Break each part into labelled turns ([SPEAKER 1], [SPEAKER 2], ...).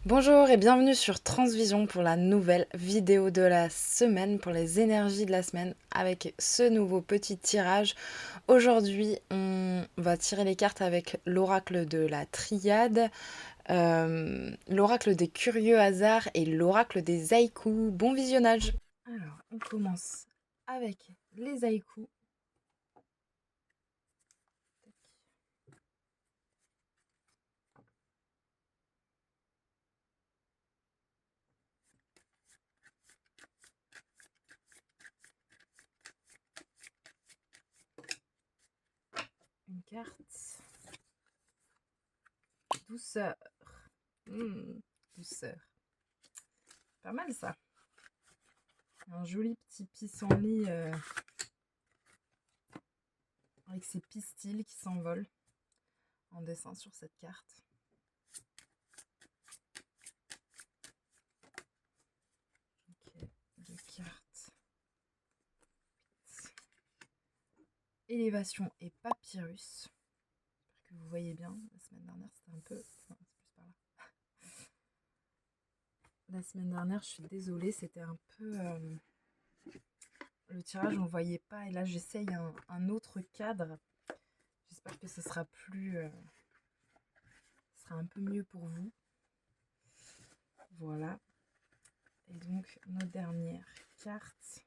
[SPEAKER 1] Bonjour et bienvenue sur Transvision pour la nouvelle vidéo de la semaine, pour les énergies de la semaine avec ce nouveau petit tirage. Aujourd'hui, on va tirer les cartes avec l'oracle de la triade, l'oracle des curieux hasards et l'oracle des haïkus. Bon visionnage! Alors, on commence avec les haïkus. Une carte. Douceur. Douceur. Pas mal ça. Un joli petit pissenlit avec ses pistils qui s'envolent en dessin sur cette carte. Ok, deux cartes. Élévation et papyrus. J'espère que vous voyez bien. La semaine dernière, c'était un peu... Non, c'est plus par là. La semaine dernière, je suis désolée, c'était un peu... Le tirage, on ne voyait pas. Et là, j'essaye un autre cadre. J'espère que ce sera plus... ce sera un peu mieux pour vous. Voilà. Et donc, nos dernières cartes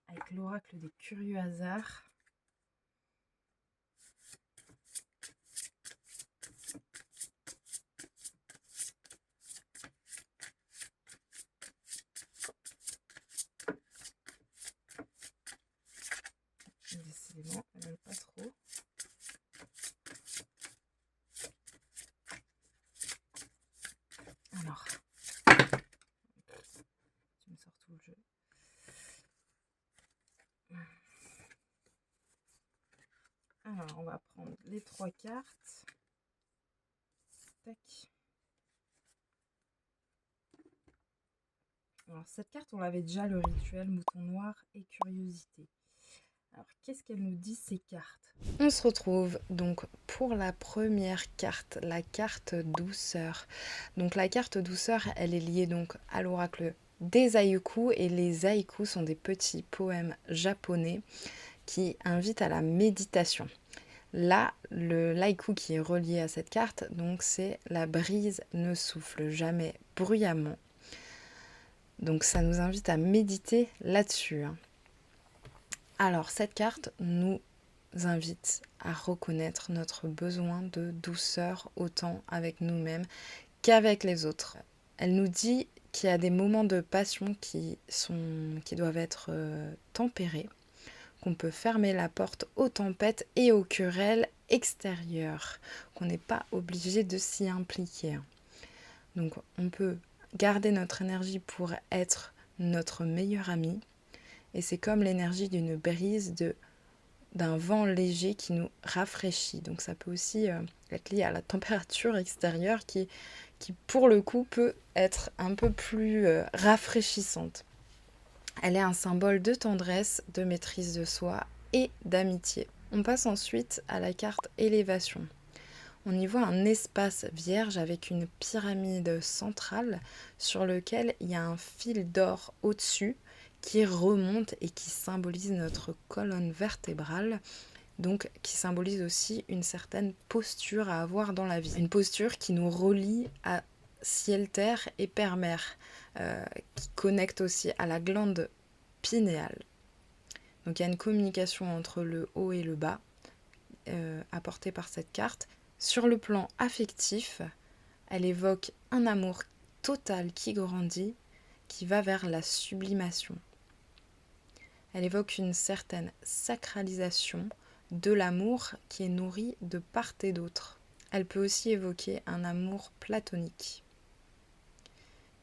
[SPEAKER 1] avec l'oracle des curieux hasards. Décidément, elle ne veut pas trop. Alors, tu me sors tout le jeu. Alors, on va prendre les trois cartes. Tac. Alors, cette carte, on l'avait déjà, le rituel, mouton noir et curiosité. Alors, qu'est-ce qu'elle nous dit, ces cartes? On se retrouve donc pour la première carte, la carte douceur. Donc, la carte douceur, elle est liée donc à l'oracle des haïkus. Et les haïkus sont des petits poèmes japonais qui invitent à la méditation. Là, le haïku qui est relié à cette carte, donc c'est la brise ne souffle jamais bruyamment. Donc ça nous invite à méditer là-dessus. Alors cette carte nous invite à reconnaître notre besoin de douceur autant avec nous-mêmes qu'avec les autres. Elle nous dit qu'il y a des moments de passion qui doivent être tempérés, qu'on peut fermer la porte aux tempêtes et aux querelles extérieures, qu'on n'est pas obligé de s'y impliquer. Donc on peut garder notre énergie pour être notre meilleur ami, et c'est comme l'énergie d'une brise, d'un vent léger qui nous rafraîchit. Donc ça peut aussi être lié à la température extérieure qui pour le coup peut être un peu plus rafraîchissante. Elle est un symbole de tendresse, de maîtrise de soi et d'amitié. On passe ensuite à la carte élévation. On y voit un espace vierge avec une pyramide centrale sur lequel il y a un fil d'or au-dessus qui remonte et qui symbolise notre colonne vertébrale, donc qui symbolise aussi une certaine posture à avoir dans la vie. Une posture qui nous relie à ciel-terre et père-mère, qui connecte aussi à la glande pinéale. Donc il y a une communication entre le haut et le bas apportée par cette carte. Sur le plan affectif, elle évoque un amour total qui grandit, qui va vers la sublimation. Elle évoque une certaine sacralisation de l'amour qui est nourri de part et d'autre. Elle peut aussi évoquer un amour platonique.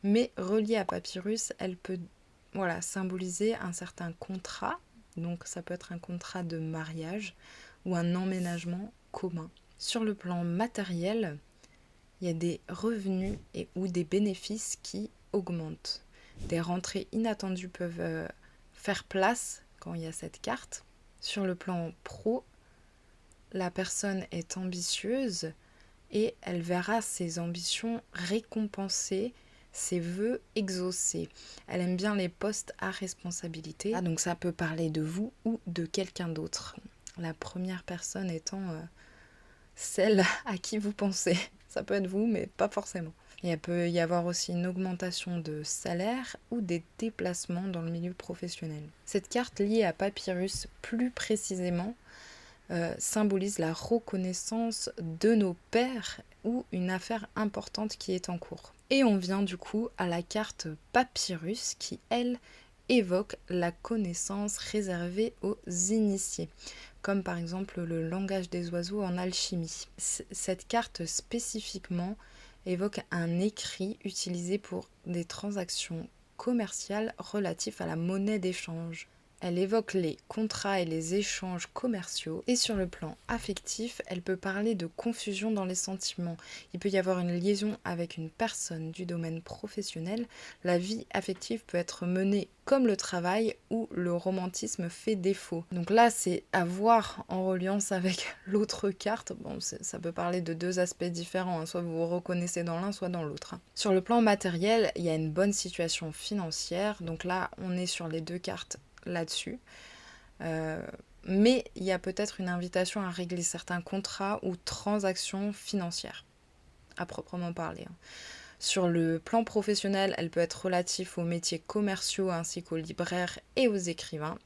[SPEAKER 1] Mais reliée à Papyrus, elle peut symboliser un certain contrat, donc ça peut être un contrat de mariage ou un emménagement commun. Sur le plan matériel, il y a des revenus ou des bénéfices qui augmentent. Des rentrées inattendues peuvent faire place quand il y a cette carte. Sur le plan pro, la personne est ambitieuse et elle verra ses ambitions récompensées, ses vœux exaucés. Elle aime bien les postes à responsabilité. Donc ça peut parler de vous ou de quelqu'un d'autre. La première personne étant celle à qui vous pensez. Ça peut être vous, mais pas forcément. Il peut y avoir aussi une augmentation de salaire ou des déplacements dans le milieu professionnel. Cette carte liée à Papyrus, plus précisément, symbolise la reconnaissance de nos pairs ou une affaire importante qui est en cours. Et on vient du coup à la carte Papyrus qui, elle, évoque la connaissance réservée aux initiés, comme par exemple le langage des oiseaux en alchimie. Cette carte spécifiquement évoque un écrit utilisé pour des transactions commerciales relatives à la monnaie d'échange. Elle évoque les contrats et les échanges commerciaux. Et sur le plan affectif, elle peut parler de confusion dans les sentiments. Il peut y avoir une liaison avec une personne du domaine professionnel. La vie affective peut être menée comme le travail ou le romantisme fait défaut. Donc là, c'est à voir en reliance avec l'autre carte. Bon, ça peut parler de deux aspects différents, hein. Soit vous vous reconnaissez dans l'un, soit dans l'autre. Sur le plan matériel, il y a une bonne situation financière. Donc là, on est sur les deux cartes là-dessus. Mais il y a peut-être une invitation à régler certains contrats ou transactions financières, à proprement parler. Sur le plan professionnel, elle peut être relative aux métiers commerciaux ainsi qu'aux libraires et aux écrivains.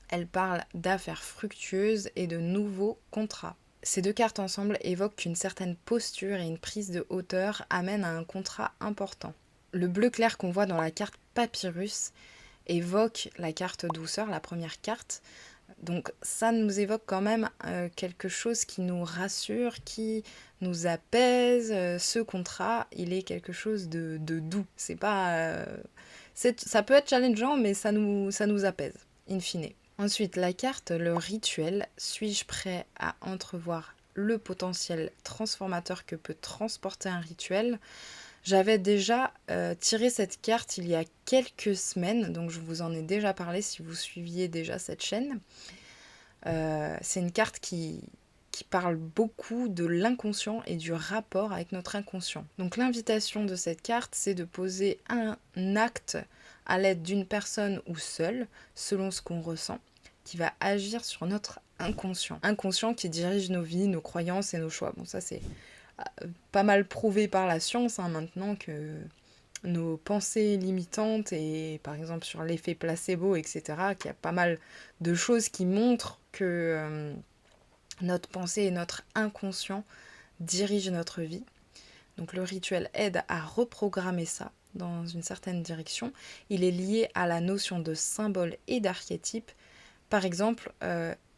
[SPEAKER 1] Elle parle d'affaires fructueuses et de nouveaux contrats. Ces deux cartes ensemble évoquent qu'une certaine posture et une prise de hauteur amènent à un contrat important. Le bleu clair qu'on voit dans la carte Papyrus évoque la carte douceur, la première carte. Donc ça nous évoque quand même quelque chose qui nous rassure, qui nous apaise. Ce contrat, il est quelque chose de doux. C'est pas, ça peut être challengeant, mais ça nous apaise, in fine. Ensuite, la carte, le rituel. Suis-je prêt à entrevoir le potentiel transformateur que peut transporter un rituel ? J'avais déjà tiré cette carte il y a quelques semaines, donc je vous en ai déjà parlé si vous suiviez déjà cette chaîne. C'est une carte qui parle beaucoup de l'inconscient et du rapport avec notre inconscient. Donc l'invitation de cette carte, c'est de poser un acte à l'aide d'une personne ou seule, selon ce qu'on ressent, qui va agir sur notre inconscient. Inconscient qui dirige nos vies, nos croyances et nos choix. Bon, ça c'est pas mal prouvé par la science maintenant que nos pensées limitantes et par exemple sur l'effet placebo, etc., qu'il y a pas mal de choses qui montrent que notre pensée et notre inconscient dirigent notre vie. Donc le rituel aide à reprogrammer ça dans une certaine direction. Il est lié à la notion de symbole et d'archétype. Par exemple,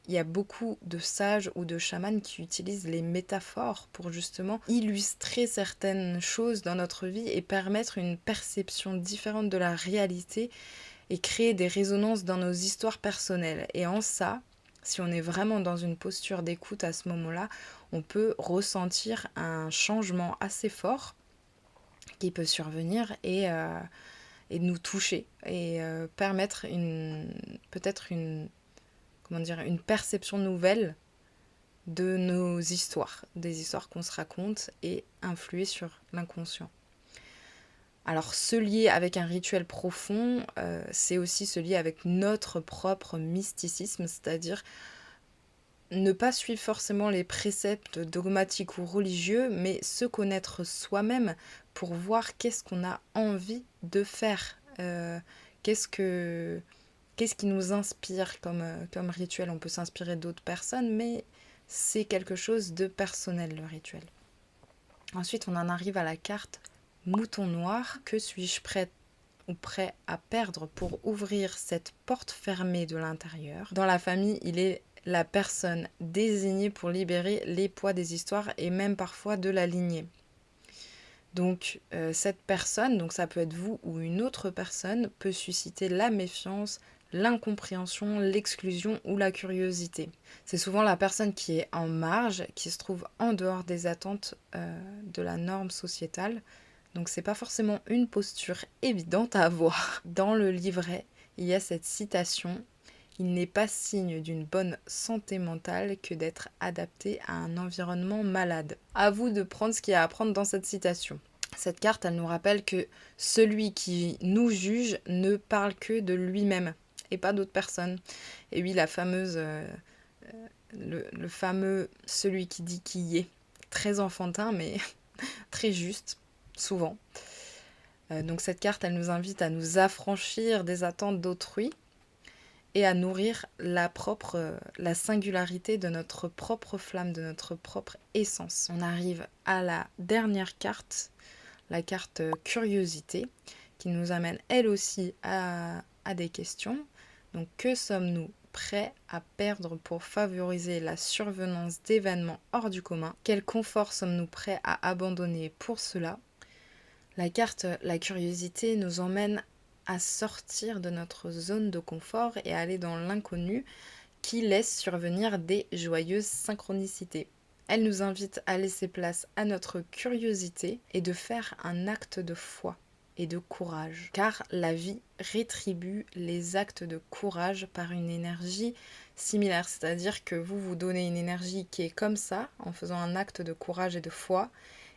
[SPEAKER 1] il y a beaucoup de sages ou de chamans qui utilisent les métaphores pour justement illustrer certaines choses dans notre vie et permettre une perception différente de la réalité et créer des résonances dans nos histoires personnelles. Et en ça, si on est vraiment dans une posture d'écoute à ce moment-là, on peut ressentir un changement assez fort qui peut survenir et nous toucher et permettre peut-être une perception nouvelle de nos histoires, des histoires qu'on se raconte et influer sur l'inconscient. Alors se lier avec un rituel profond, c'est aussi se lier avec notre propre mysticisme, c'est-à-dire ne pas suivre forcément les préceptes dogmatiques ou religieux, mais se connaître soi-même pour voir qu'est-ce qu'on a envie de faire, qu'est-ce qui nous inspire comme rituel. On peut s'inspirer d'autres personnes, mais c'est quelque chose de personnel, le rituel. Ensuite, on en arrive à la carte Mouton noir. Que suis-je prête ou prêt à perdre pour ouvrir cette porte fermée de l'intérieur ? Dans la famille, il est la personne désignée pour libérer les poids des histoires et même parfois de la lignée. Donc cette personne, donc ça peut être vous ou une autre personne, peut susciter la méfiance, l'incompréhension, l'exclusion ou la curiosité. C'est souvent la personne qui est en marge, qui se trouve en dehors des attentes de la norme sociétale. Donc c'est pas forcément une posture évidente à avoir. Dans le livret, il y a cette citation Il n'est pas signe d'une bonne santé mentale que d'être adapté à un environnement malade. À vous de prendre ce qu'il y a à prendre dans cette citation. Cette carte, elle nous rappelle que celui qui nous juge ne parle que de lui-même et pas d'autres personnes. Et oui, la fameuse, le fameux celui qui dit qui est. Très enfantin, mais très juste, souvent. Donc cette carte, elle nous invite à nous affranchir des attentes d'autrui et à nourrir la singularité de notre propre flamme, de notre propre essence. On arrive à la dernière carte, la carte curiosité, qui nous amène elle aussi à des questions. Donc que sommes-nous prêts à perdre pour favoriser la survenance d'événements hors du commun? Quel confort sommes-nous prêts à abandonner pour cela? La carte la curiosité nous emmène à sortir de notre zone de confort et à aller dans l'inconnu qui laisse survenir des joyeuses synchronicités. Elle nous invite à laisser place à notre curiosité et de faire un acte de foi et de courage, car la vie rétribue les actes de courage par une énergie similaire, c'est-à-dire que vous donnez une énergie qui est comme ça, en faisant un acte de courage et de foi,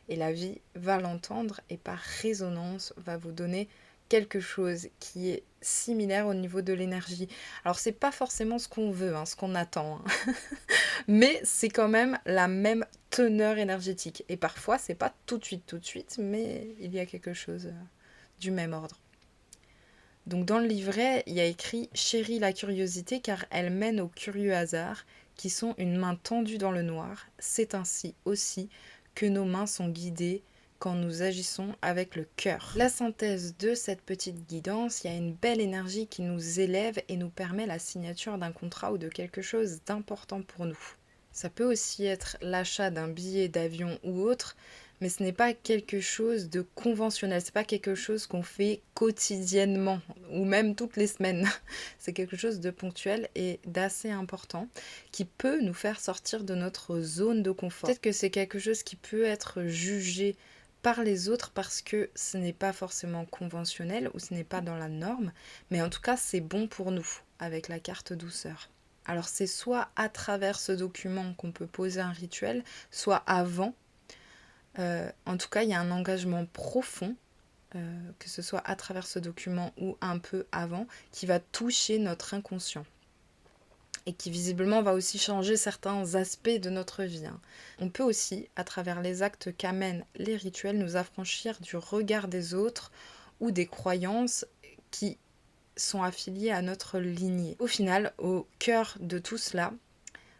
[SPEAKER 1] et la vie va l'entendre et par résonance va vous donner quelque chose qui est similaire au niveau de l'énergie. Alors c'est pas forcément ce qu'on veut, ce qu'on attend, mais c'est quand même la même teneur énergétique. Et parfois c'est pas tout de suite, mais il y a quelque chose du même ordre. Donc dans le livret, il y a écrit « Chéris la curiosité car elle mène aux curieux hasards qui sont une main tendue dans le noir. C'est ainsi aussi que nos mains sont guidées quand nous agissons avec le cœur. » La synthèse de cette petite guidance, il y a une belle énergie qui nous élève et nous permet la signature d'un contrat ou de quelque chose d'important pour nous. Ça peut aussi être l'achat d'un billet d'avion ou autre, mais ce n'est pas quelque chose de conventionnel, c'est pas quelque chose qu'on fait quotidiennement ou même toutes les semaines. C'est quelque chose de ponctuel et d'assez important qui peut nous faire sortir de notre zone de confort. Peut-être que c'est quelque chose qui peut être jugé par les autres parce que ce n'est pas forcément conventionnel ou ce n'est pas dans la norme, mais en tout cas c'est bon pour nous avec la carte douceur. Alors c'est soit à travers ce document qu'on peut poser un rituel, soit avant. En tout cas, il y a un engagement profond, que ce soit à travers ce document ou un peu avant, qui va toucher notre inconscient. Et qui visiblement va aussi changer certains aspects de notre vie. On peut aussi, à travers les actes qu'amènent les rituels, nous affranchir du regard des autres ou des croyances qui sont affiliées à notre lignée. Au final, au cœur de tout cela,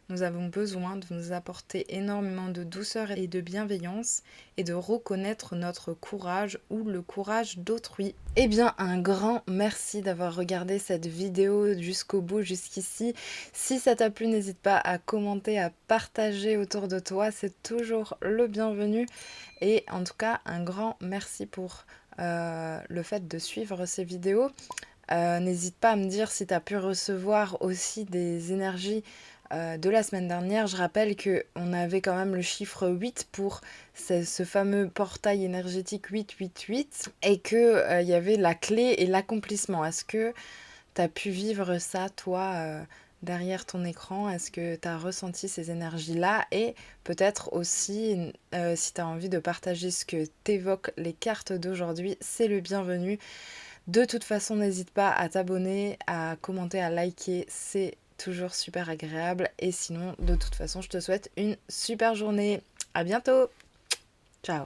[SPEAKER 1] nous avons besoin de nous apporter énormément de douceur et de bienveillance et de reconnaître notre courage ou le courage d'autrui. Eh bien, un grand merci d'avoir regardé cette vidéo jusqu'au bout, jusqu'ici. Si ça t'a plu, n'hésite pas à commenter, à partager autour de toi, c'est toujours le bienvenu. Et en tout cas, un grand merci pour le fait de suivre ces vidéos. N'hésite pas à me dire si tu as pu recevoir aussi des énergies de la semaine dernière. Je rappelle qu'on avait quand même le chiffre 8 pour ce fameux portail énergétique 888 et qu'il y avait la clé et l'accomplissement. Est-ce que tu as pu vivre ça, toi, derrière ton écran? Est-ce que tu as ressenti ces énergies-là? Et peut-être aussi, si tu as envie de partager ce que t'évoquent les cartes d'aujourd'hui, c'est le bienvenu. De toute façon, n'hésite pas à t'abonner, à commenter, à liker, c'est toujours super agréable. Et sinon, de toute façon, je te souhaite une super journée. À bientôt. Ciao.